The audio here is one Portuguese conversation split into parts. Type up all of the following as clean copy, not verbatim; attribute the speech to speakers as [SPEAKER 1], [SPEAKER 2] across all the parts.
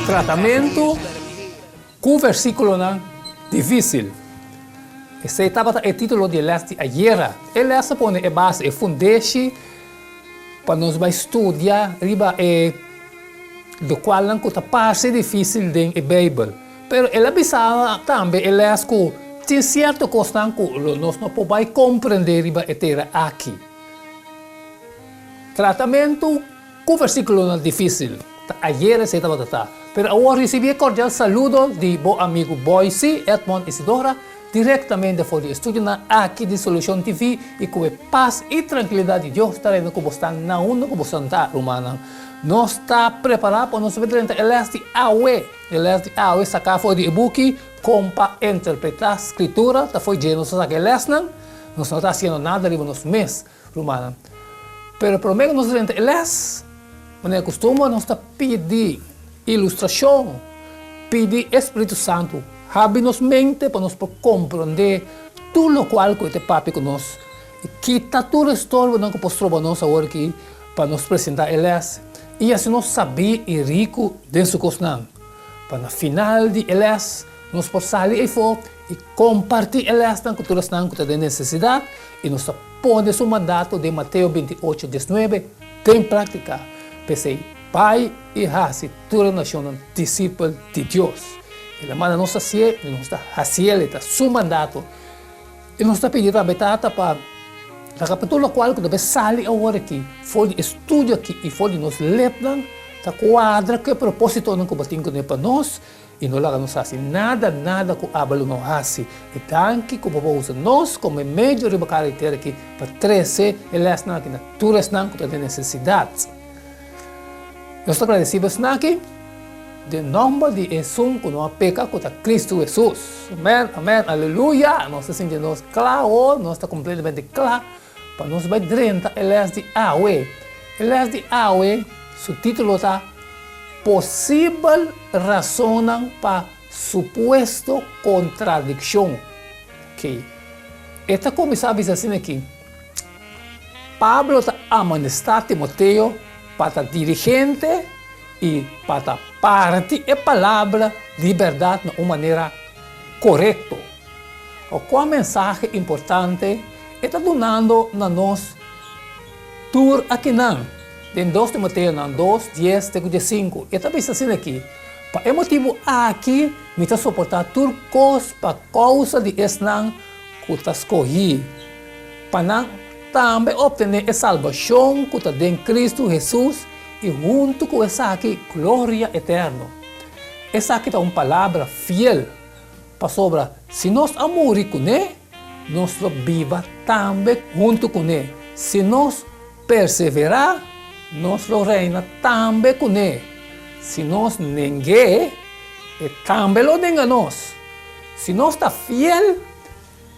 [SPEAKER 1] tratamento com versículo não difícil. Esse estava o título de leste ayer. Ele essa põe a base, a fundeixe para nós vai estudar riba do qual não está parte difícil dentro da Bíblia. Pero ele avisava também, ele acha que tem certo coisa que nós não podemos compreender riba etera aqui. Tratamento com versículo não difícil. Ayer se estava tratando. Pero agora recebi cordial saludo de bom amigo Boise, Edmond Isidora, diretamente do estúdio aqui de Solução TV e com a paz e tranquilidade de Deus estaremos com você na onda com você está romana. Nós está preparado para nós ver o leste awe sacar fora de e-book como para interpretar a escritura, tá foi de nós sacar leste não está fazendo nada ali nos mês romana. Pero por meio nós ver o leste, maneira costuma nós está pedir ilustração, pedir Espírito Santo, abre-nos mente para nós compreender tudo o qual que o papi conosco. E quita tudo o estorbo que nós podemos agora aqui para nos apresentar eles. E assim nós sabemos e rico dentro do coração. Para no final de eles, nós podemos sair aí fora e compartilhar eles com todas as que têm necessidade e nós podemos o mandato de Mateus 28, 19 em prática. Pensei, Pai e raça, toda a nação, discípulo de Deus. Ele manda nós fazer, nós está fazendo, seu mandato. E nós está pedindo a betata para o capítulo qual que deve sair agora aqui, foi de estudo aqui e foi de nós ler, tá quadra que propósito não combatimos para nós e não lá nos assim nada que abalo não hace. E tanque que vou usar nós como meio de caractere aqui para trazer elas na que naturas não que tem necessidades. Nós agradecemos aqui, de nome de Jesus, que não peca contra Cristo Jesus. Amém, amém, aleluia. Nós sentimos claro, nós estamos completamente claro, para nós vai direto elas de Awe. Elas de Awe, seu título está Possível Razão para Suposto Contradição. Ok. Esta começava assim aqui. Pablo está amonestar Timoteo para dirigente e para parte a palavra de verdade de uma maneira correta. Qual mensagem importante está dando a nós tur aqui não. Em 2 Timoteo 2, 10, 5. Está bem assim aqui. Para o motivo aqui, me está suportar tur coisas para causa de esnan que está escolhido. Para também obter a salvação que está em Cristo Jesus e junto com essa aqui, glória eterna. Essa aqui é uma palavra fiel para sobre, se nós amamos com Ele, nós viva também junto com Ele. Se nós perseverar, nós reina também com Ele. Se nós negar, também lo nega nós. Se nós está fiel,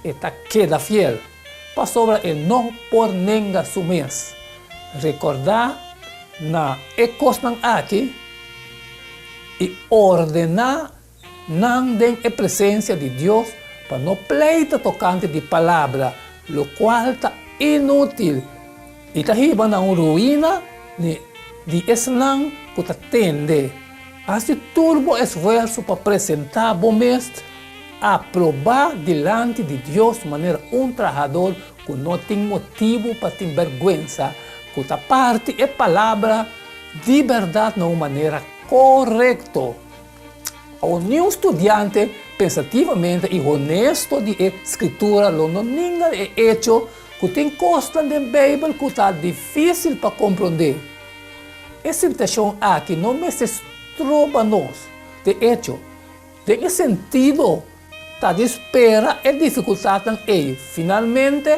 [SPEAKER 1] está queda fiel. Para sobre, não por negar su mês. Recordar na ecosnan aqui e ordenar não den a presença de Deus para não pleita tocante de palavra, lo qual está inútil e está riba na ruína de esnan que está tende. Assim turbo esforço para apresentar bom mestre, aprovar diante de Deus de maneira trabalhador que não tem motivo para ter vergonha. Que a parte é palavra de verdade de uma maneira correta. Nenhum estudante pensativamente e honesto de escritura, não ninguém é hecho que tem costa da Bíblia que está difícil para compreender. Essa invitação aqui não me se trova nós. De hecho, em sentido, está de espera e dificuldade e finalmente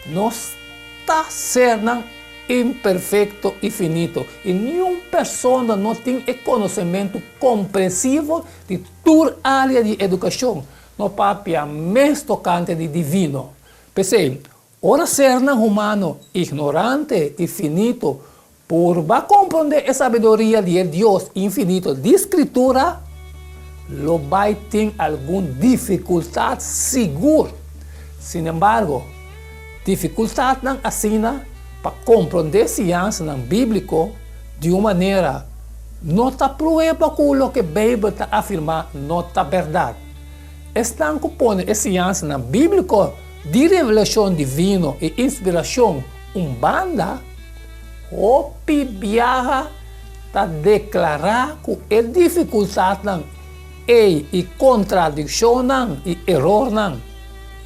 [SPEAKER 1] nós está sendo imperfeito e finito. E nenhuma pessoa não tem conhecimento compreensivo de toda área de educação. No papel mais tocante de divino. Pensei, ora ser humano ignorante e finito, por compreender a sabedoria de Deus infinito de escritura, lo vai ter alguma dificuldade seguro. Sin embargo, dificuldade não assina para compreender a ciência bíblica de uma maneira não está prueba com o que a Bíblia está afirmando, não está verdade. Estão compondo a ciência na Bíblia de revelação divina e inspiração umbanda, o Bíblia está declarar que a dificuldade e contradição e erro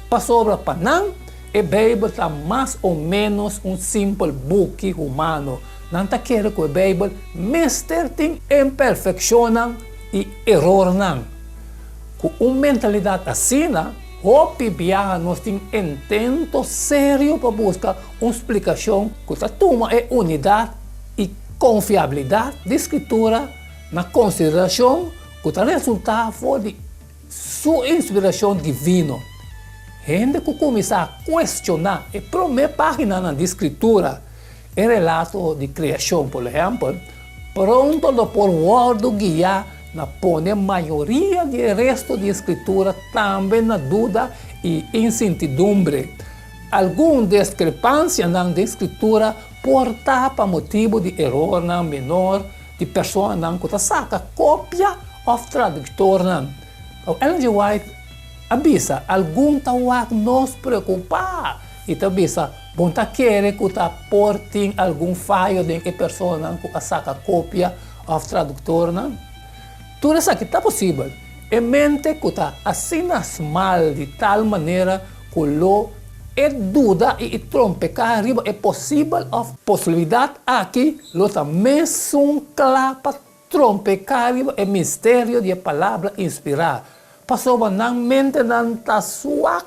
[SPEAKER 1] para sobre a Bíblia está mais ou menos um simples book humano. Não está querendo que a Bíblia mestre tem imperfeição e erro. Com uma mentalidade assim, o Bíblia nós tem intento sério para buscar uma explicação que toma a unidade e confiabilidade da escritura na consideração que o resultado de sua inspiração divina. Gente que começa a questionar a primeira página da escritura, o relato de criação, por exemplo, pronto por word guiar na pone a maioria do resto da escritura também na dúvida e incertidumbre. Alguma discrepância na escritura porta para motivo de erro menor de pessoa que saca cópia ou tradutor. Ellen G. White avisa, algum tawag nos preocupar. E avisa, bom tá querer que tá portem algum falho de que pessoa que saca cópia ou tradutor. Tudo isso aqui está possível. E mente que tá assinas mal de tal maneira que lo é dúvida e trompe cá arriba é possível a possibilidade aqui lo tá mesmo claro para trompe cá arriba é mistério de palavra inspirar. Passou na mente não tá suave,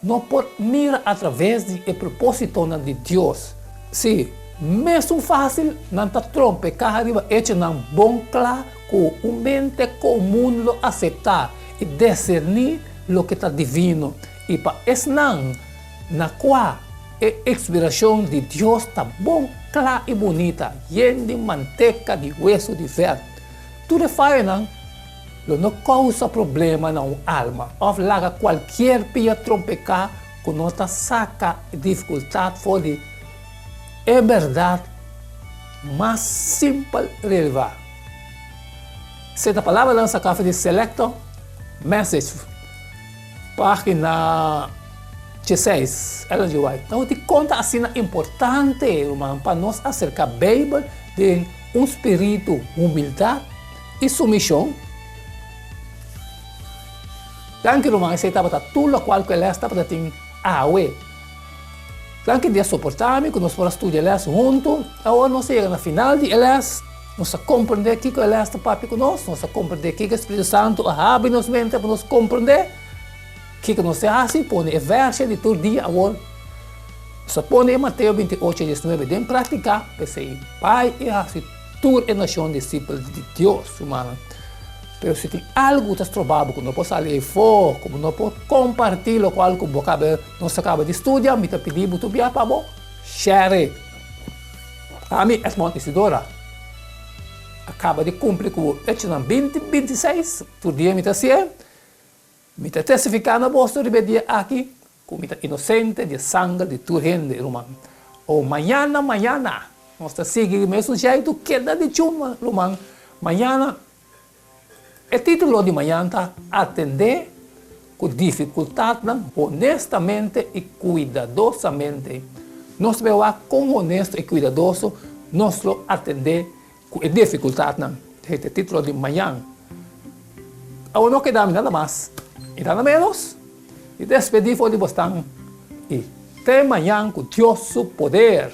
[SPEAKER 1] não pode mirar através do propósito de Deus. Sim, mesmo fácil, não tá trompe cá arriba é não bom claro que o mente comum lo aceitar e discernir lo que está divino. E para esse não, na qual a inspiração de Deus está bom, clara e bonita, cheia de manteca, de hueso, de verde. Tudo faz, não causa problema na alma. Ou laga qualquer pia trompecar, que não está saca dificuldade for de é verdade, mais simples relevar. Se a palavra lança café de Selecto Message, página 16, Ellen G. White. Então, te conta assim importante, irmão, para nós acercar a Bíblia de um espírito de humildade e submissão. Tanto que, irmão, você estava tudo o qual que ele estava tendo a ver. Tanto que dia suportar-me, que nós podemos estudar eles juntos, agora nós chegamos na final de eles, nós compreender que ele está papi conosco, nós compreender que o Espírito Santo abre nos mente para nos compreender. Que nós fazemos, põe a verso de todo dia agora. Nós põe em Mateus 28, 19, de praticar, para ser pai e assim, toda a nação discípulos de Deus, humano. Mas se tem algo que está trovado, que não pode sair fora, que não pode compartilhar com algo que nós acaba de estudar, me pedir muito bem para você, share. A mim, Edmond Isidora, acaba de cumprir com o 2026, todo dia me está assim. Me está testificando a vossa rebeldia aqui, como está inocente de sangue de tua gente, irmão. Ou amanhã, nós estamos seguindo o mesmo jeito, queda de chuma, irmão. Amanhã, o título de amanhã está atender com dificuldade, honestamente e cuidadosamente. Nós vemos com honesto e cuidadoso, nós atender com dificuldade. Este é o título de amanhã. Agora não queda nada mais. E nada menos, e despedir foi de você. E até amanhã com Deus, seu poder.